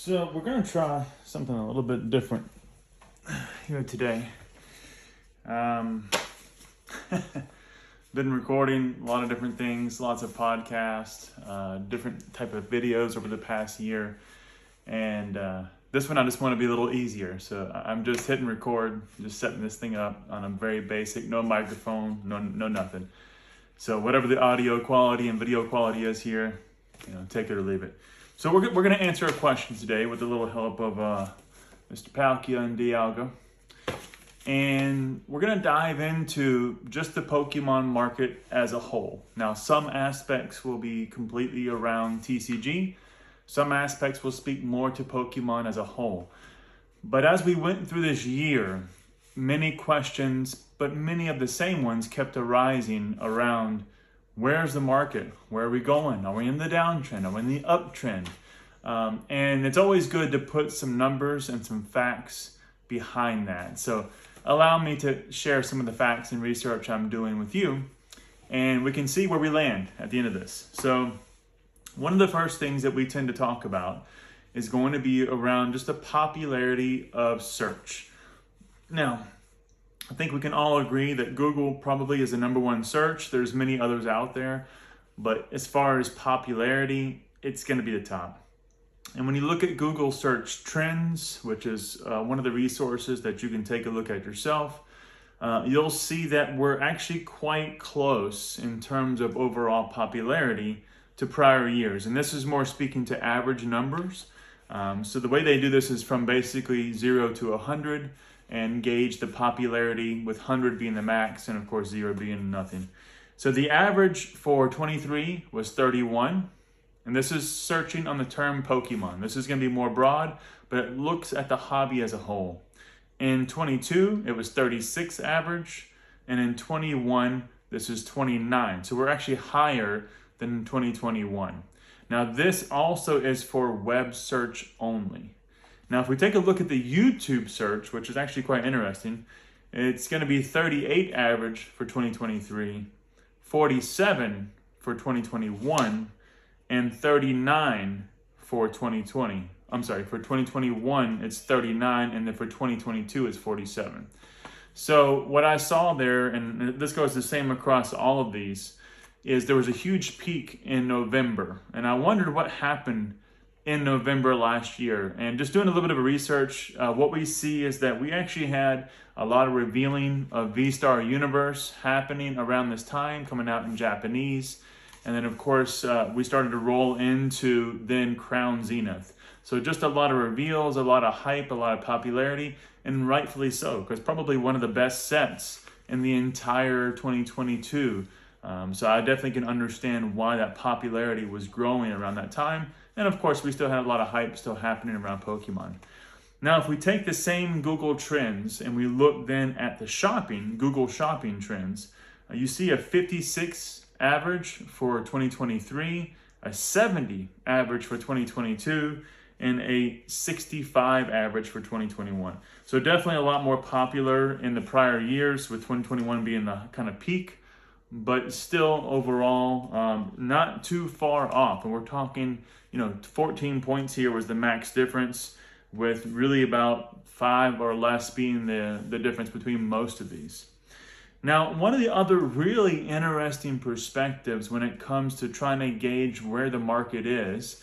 So we're gonna try something a little bit different here today. Um, been recording a lot of different things, lots of podcasts, different type of videos over the past year, and this one I just want to be a little easier. So I'm just hitting record, just setting this thing up on a very basic, no microphone, no nothing. So whatever the audio quality and video quality is here, take it or leave it. So we're going to answer a question today with a little help of Mr. Palkia and Dialga. And we're going to dive into just the Pokemon market as a whole. Now, some aspects will be completely around TCG. Some aspects will speak more to Pokemon as a whole. But as we went through this year, many questions, but many of the same ones kept arising around: where's the market? Where are we going? Are we in the downtrend? Are we in the uptrend? And it's always good to put some numbers and some facts behind that. So allow me to share some of the facts and research I'm doing with you, and we can see where we land at the end of this. So one of the first things that we tend to talk about is going to be around just the popularity of search. Now, I think we can all agree that Google probably is the number one search. There's many others out there, but as far as popularity, it's going to be the top. And when you look at Google search trends, which is one of the resources that you can take a look at yourself, you'll see that we're actually quite close in terms of overall popularity to prior years. And this is more speaking to average numbers. So the way they do this is from basically 0 to 100 and gauge the popularity, with 100 being the max and of course 0 being nothing. So the average for 23 was 31. And this is searching on the term Pokemon. This is going to be more broad, but it looks at the hobby as a whole. In 22, it was 36 average. And in 21, this is 29. So we're actually higher than in 2021. Now, this also is for web search only. Now, if we take a look at the YouTube search, which is actually quite interesting, it's going to be 38 average for 2023, 47 for 2021, and 39 for 2020. I'm sorry, for 2021, it's 39, and then for 2022, it's 47. So what I saw there, and this goes the same across all of these, is there was a huge peak in November. And I wondered what happened in November last year. And just doing a little bit of a research, what we see is that we actually had a lot of revealing of V-Star Universe happening around this time, coming out in Japanese. And then, of course, we started to roll into then Crown Zenith. So just a lot of reveals, a lot of hype, a lot of popularity, and rightfully so, because probably one of the best sets in the entire 2022. So I definitely can understand why that popularity was growing around that time. And of course, we still had a lot of hype still happening around Pokemon. Now, if we take the same Google trends and we look then at the Google shopping trends, you see a 56 average for 2023, a 70 average for 2022, and a 65 average for 2021. So definitely a lot more popular in the prior years, with 2021 being the kind of peak, but still overall not too far off. And we're talking, 14 points here was the max difference, with really about 5 or less being the difference between most of these. Now, one of the other really interesting perspectives when it comes to trying to gauge where the market is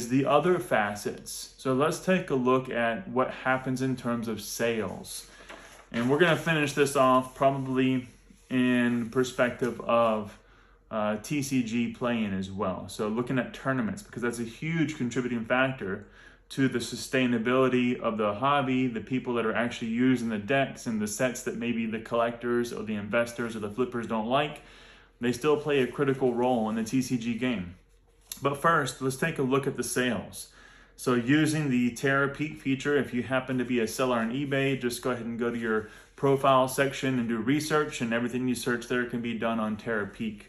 the other facets. So let's take a look at what happens in terms of sales. And we're going to finish this off probably in perspective of TCG playing as well. So looking at tournaments, because that's a huge contributing factor to the sustainability of the hobby, the people that are actually using the decks and the sets that maybe the collectors or the investors or the flippers don't like. They still play a critical role in the TCG game. But first, let's take a look at the sales. So using the Terapeak feature, if you happen to be a seller on eBay, just go ahead and go to your profile section and do research, and everything you search there can be done on Terapeak.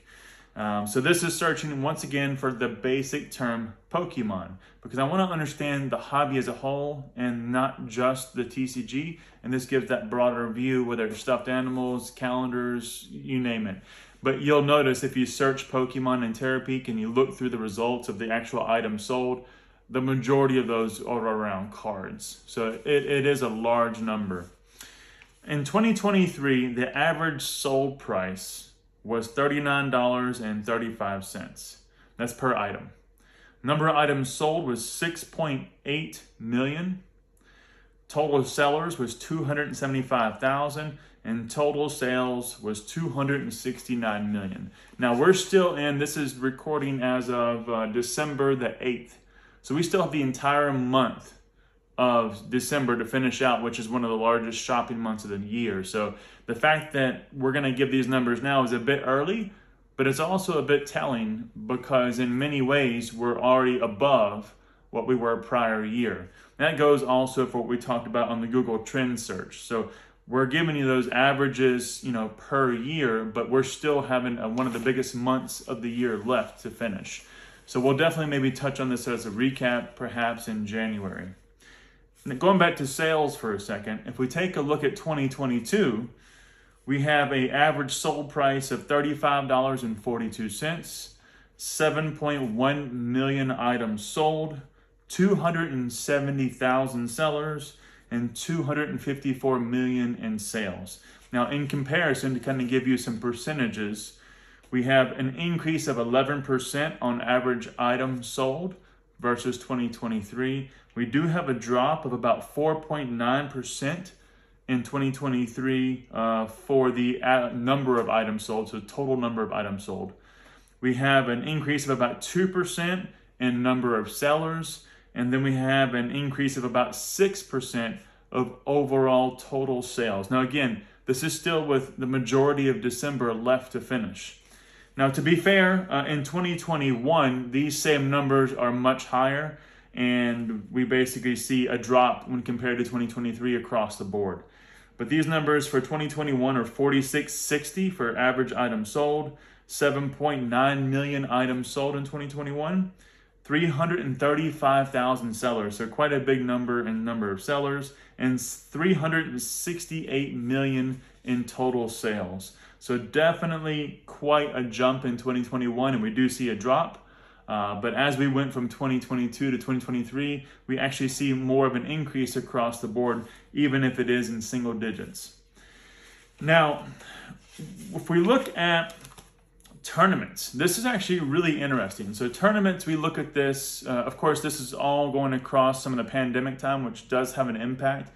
So this is searching once again for the basic term Pokemon, because I want to understand the hobby as a whole and not just the TCG. And this gives that broader view, whether it's stuffed animals, calendars, you name it. But you'll notice if you search Pokemon in Terapeak and you look through the results of the actual items sold, the majority of those are around cards. So it is a large number. In 2023, the average sold price was $39.35. That's per item. Number of items sold was 6.8 million. Total sellers was 275,000, and total sales was 269 million. Now we're still in, this is recording as of December the 8th. So we still have the entire month of December to finish out, which is one of the largest shopping months of the year. So the fact that we're going to give these numbers now is a bit early, but it's also a bit telling because in many ways we're already above what we were prior year. That goes also for what we talked about on the Google Trend search. So we're giving you those averages, per year, but we're still having one of the biggest months of the year left to finish. So we'll definitely maybe touch on this as a recap, perhaps in January. Now, going back to sales for a second, if we take a look at 2022, we have an average sold price of $35.42, 7.1 million items sold, 270,000 sellers, and 254 million in sales. Now, in comparison, to kind of give you some percentages, we have an increase of 11% on average items sold versus 2023. We do have a drop of about 4.9% in 2023 for the number of items sold, so total number of items sold. We have an increase of about 2% in number of sellers, and then we have an increase of about 6% of overall total sales. Now again, this is still with the majority of December left to finish. Now, to be fair, in 2021, these same numbers are much higher, and we basically see a drop when compared to 2023 across the board. But these numbers for 2021 are 4,660 for average items sold, 7.9 million items sold in 2021, 335,000 sellers, so quite a big number in number of sellers, and 368 million in total sales. So definitely quite a jump in 2021, and we do see a drop. But as we went from 2022 to 2023, we actually see more of an increase across the board, even if it is in single digits. Now, if we look at tournaments, this is actually really interesting. So tournaments, we look at this, of course, this is all going across some of the pandemic time, which does have an impact,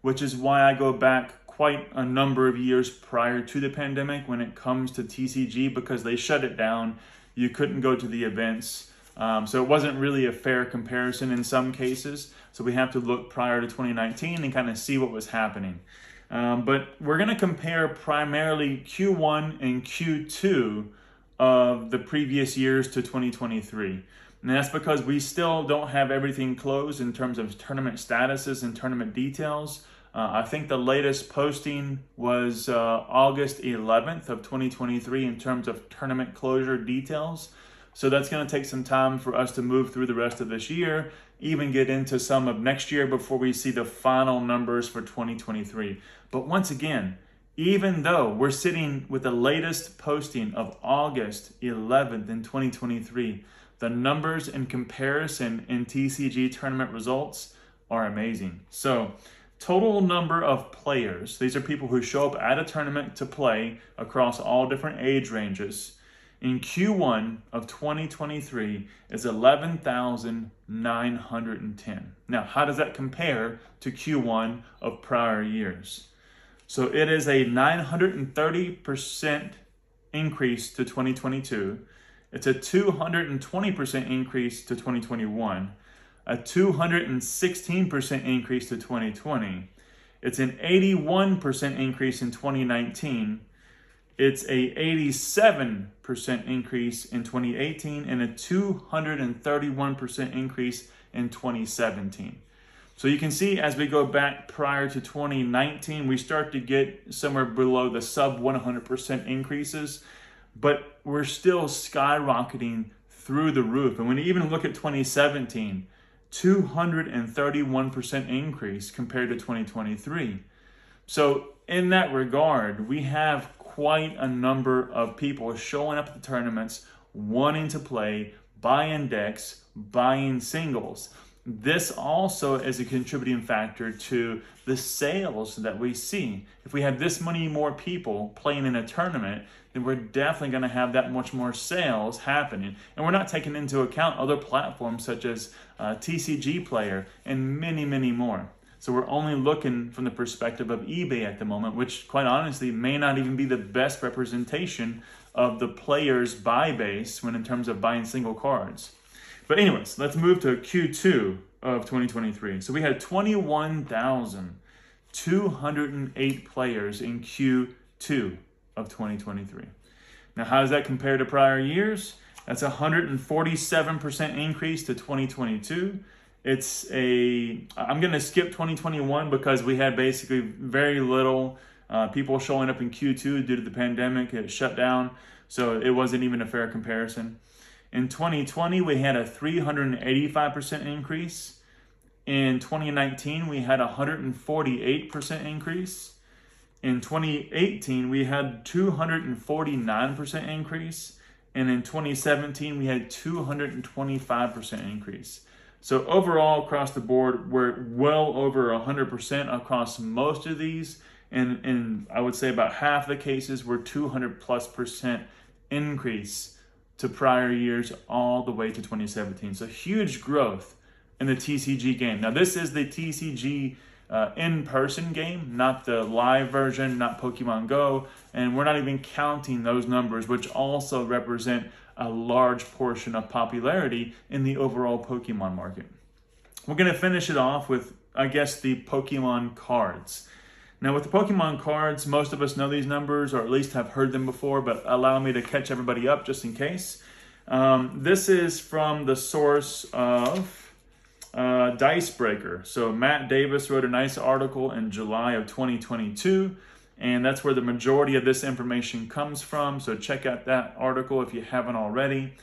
which is why I go back quite a number of years prior to the pandemic when it comes to TCG, because they shut it down. You couldn't go to the events. So it wasn't really a fair comparison in some cases. So we have to look prior to 2019 and kind of see what was happening. But we're going to compare primarily Q1 and Q2 of the previous years to 2023. And that's because we still don't have everything closed in terms of tournament statuses and tournament details. I think the latest posting was August 11th of 2023 in terms of tournament closure details. So that's going to take some time for us to move through the rest of this year, even get into some of next year before we see the final numbers for 2023. But once again, even though we're sitting with the latest posting of August 11th in 2023, the numbers in comparison in TCG tournament results are amazing. So total number of players, these are people who show up at a tournament to play across all different age ranges, in Q1 of 2023 is 11,910. Now, how does that compare to Q1 of prior years? So it is a 930% increase to 2022. It's a 220% increase to 2021. A 216% increase to 2020. It's an 81% increase in 2019. It's a 87% increase in 2018 and a 231% increase in 2017. So you can see as we go back prior to 2019, we start to get somewhere below the sub 100% increases, but we're still skyrocketing through the roof. And when you even look at 2017, 231% increase compared to 2023. So in that regard, we have quite a number of people showing up at the tournaments, wanting to play, buy index, buying singles. This also is a contributing factor to the sales that we see. If we have this many more people playing in a tournament, then we're definitely going to have that much more sales happening. And we're not taking into account other platforms such as TCG Player and many, many more. So we're only looking from the perspective of eBay at the moment, which quite honestly may not even be the best representation of the player's buy base when in terms of buying single cards. But anyways, let's move to Q2 of 2023. So we had 21,208 players in Q2 of 2023. Now, how does that compare to prior years? That's a 147% increase to 2022. I'm going to skip 2021 because we had basically very little people showing up in Q2 due to the pandemic. It shut down, so it wasn't even a fair comparison. In 2020, we had a 385% increase. In 2019, we had a 148% increase. In 2018, we had 249% increase. And in 2017, we had 225% increase. So overall, across the board, we're well over 100% across most of these. And I would say about half the cases were 200+% increase to prior years all the way to 2017. So huge growth in the TCG game. Now this is the TCG in-person game, not the live version, not Pokemon Go. And we're not even counting those numbers, which also represent a large portion of popularity in the overall Pokemon market. We're gonna finish it off with, I guess, the Pokemon cards. Now with the Pokemon cards, most of us know these numbers or at least have heard them before, but allow me to catch everybody up just in case. This is from the source of Dicebreaker. So Matt Davis wrote a nice article in July of 2022, and that's where the majority of this information comes from. So check out that article if you haven't already.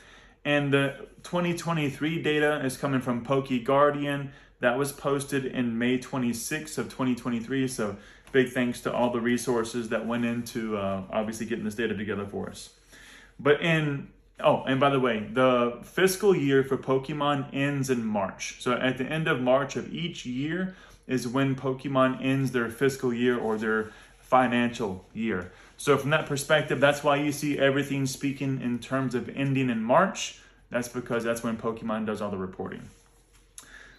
And the 2023 data is coming from PokeGuardian. That was posted in May 26th of 2023. So big thanks to all the resources that went into obviously getting this data together for us. And by the way, the fiscal year for Pokemon ends in March. So at the end of March of each year is when Pokemon ends their fiscal year or their financial year. So from that perspective, that's why you see everything speaking in terms of ending in March. That's because that's when Pokemon does all the reporting.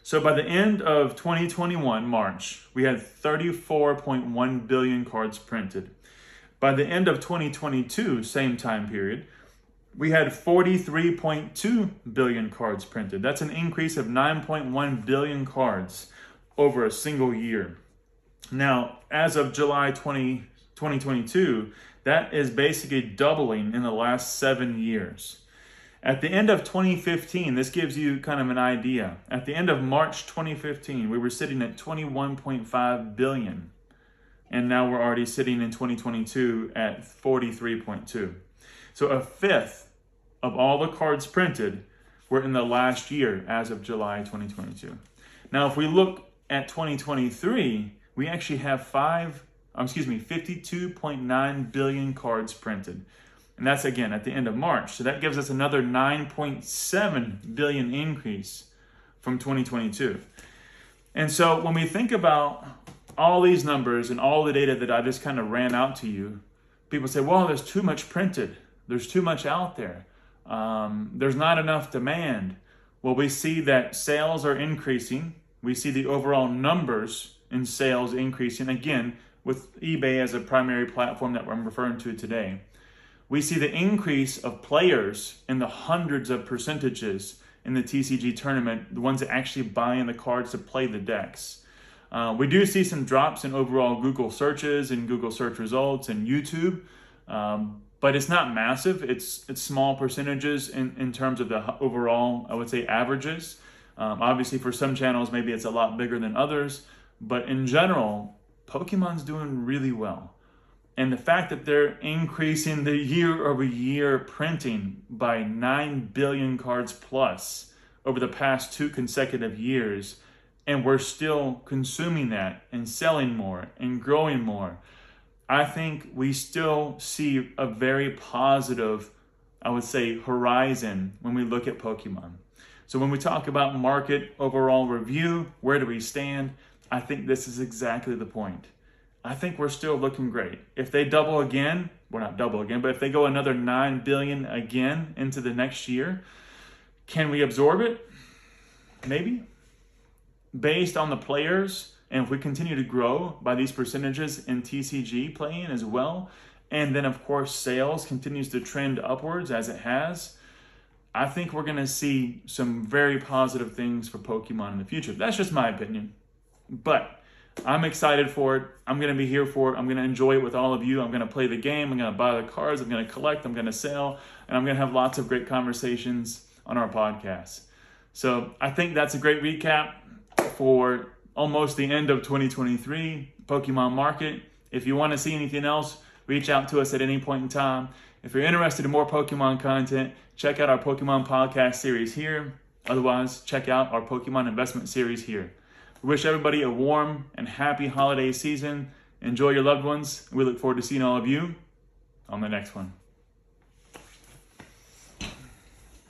So by the end of 2021, March, we had 34.1 billion cards printed. By the end of 2022, same time period, we had 43.2 billion cards printed. That's an increase of 9.1 billion cards over a single year. Now, as of July 2022, that is basically doubling in the last 7 years. At the end of 2015, this gives you kind of an idea. At the end of March 2015, we were sitting at 21.5 billion. And now we're already sitting in 2022 at 43.2. So a fifth of all the cards printed were in the last year as of July 2022. Now, if we look at 2023, we actually have 52.9 billion cards printed. And that's again at the end of March. So that gives us another 9.7 billion increase from 2022. And so when we think about all these numbers and all the data that I just kind of ran out to you, people say, well, there's too much printed. There's too much out there. There's not enough demand. Well, we see that sales are increasing. We see the overall numbers in sales increasing, again, with eBay as a primary platform that I'm referring to today. We see the increase of players in the hundreds of percentages in the TCG tournament, the ones that actually buy in the cards to play the decks. We do see some drops in overall Google searches and Google search results and YouTube, but it's not massive. It's small percentages in terms of the overall, I would say, averages. Obviously, for some channels, maybe it's a lot bigger than others, but in general, Pokemon's doing really well. And the fact that they're increasing the year-over-year printing by 9 billion cards plus over the past 2 consecutive years, and we're still consuming that and selling more and growing more, I think we still see a very positive I would say, horizon when we look at Pokemon. So when we talk about market overall review, where do we stand? I think this is exactly the point. I think we're still looking great. If they double again, well, not double again, but if they go another 9 billion again into the next year, can we absorb it? Maybe. Based on the players, and if we continue to grow by these percentages in TCG playing as well, and then of course sales continues to trend upwards as it has, I think we're going to see some very positive things for Pokemon in the future. That's just my opinion. But I'm excited for it. I'm going to be here for it. I'm going to enjoy it with all of you. I'm going to play the game. I'm going to buy the cards. I'm going to collect. I'm going to sell. And I'm going to have lots of great conversations on our podcast. So I think that's a great recap for almost the end of 2023 Pokemon market. If you want to see anything else, reach out to us at any point in time. If you're interested in more Pokemon content, check out our Pokemon podcast series here. Otherwise, check out our Pokemon investment series here. We wish everybody a warm and happy holiday season. Enjoy your loved ones. We look forward to seeing all of you on the next one.